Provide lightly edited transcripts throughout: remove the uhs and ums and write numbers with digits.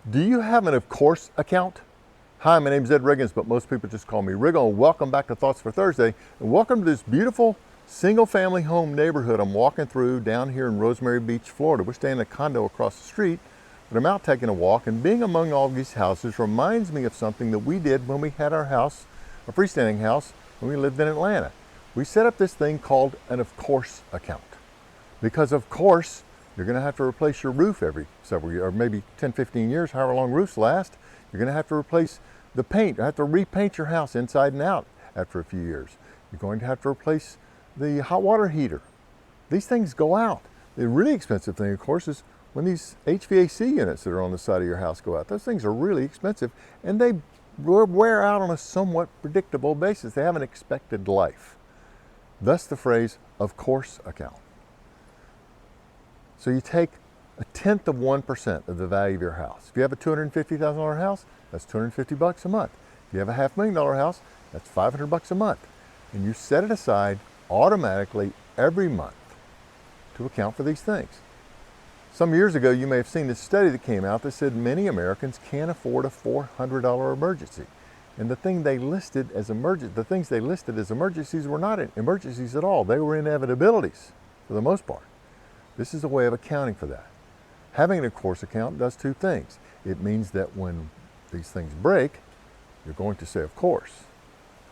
Do you have an of course account? Hi, my name is Ed Riggins, but most people just call me Riggo. Welcome back to Thoughts for Thursday, and welcome to this beautiful single family home neighborhood I'm walking through down here in Rosemary Beach, Florida. We're staying in a condo across the street, but I'm out taking a walk, and being among all these houses reminds me of something that we did when we had our house, a freestanding house, when we lived in Atlanta. We set up this thing called an of course account, because of course you're going to have to replace your roof every several years, or maybe 10, 15 years, however long roofs last. You're going to have to replace the paint. You have to repaint your house inside and out after a few years. You're going to have to replace the hot water heater. These things go out. The really expensive thing, of course, is when these HVAC units that are on the side of your house go out. Those things are really expensive, and they wear out on a somewhat predictable basis. They have an expected life. Thus the phrase, of course account. So you take 0.1% of the value of your house. If you have a $250,000 house, that's $250 a month. If you have a $500,000 house, that's $500 a month. And you set it aside automatically every month to account for these things. Some years ago, you may have seen this study that came out that said many Americans can't afford a $400 emergency. And the things they listed as emergencies were not emergencies at all. They were inevitabilities for the most part. This is a way of accounting for that. Having an of course account does two things. It means that when these things break, you're going to say of course.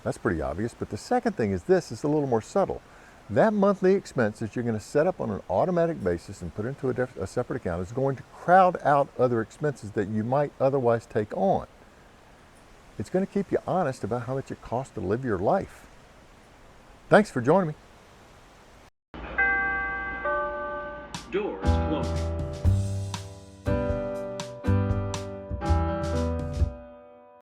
That's pretty obvious, but the second thing is this, is a little more subtle. That monthly expense that you're going to set up on an automatic basis and put into a separate account is going to crowd out other expenses that you might otherwise take on. It's going to keep you honest about how much it costs to live your life. Thanks for joining me. Doors closing.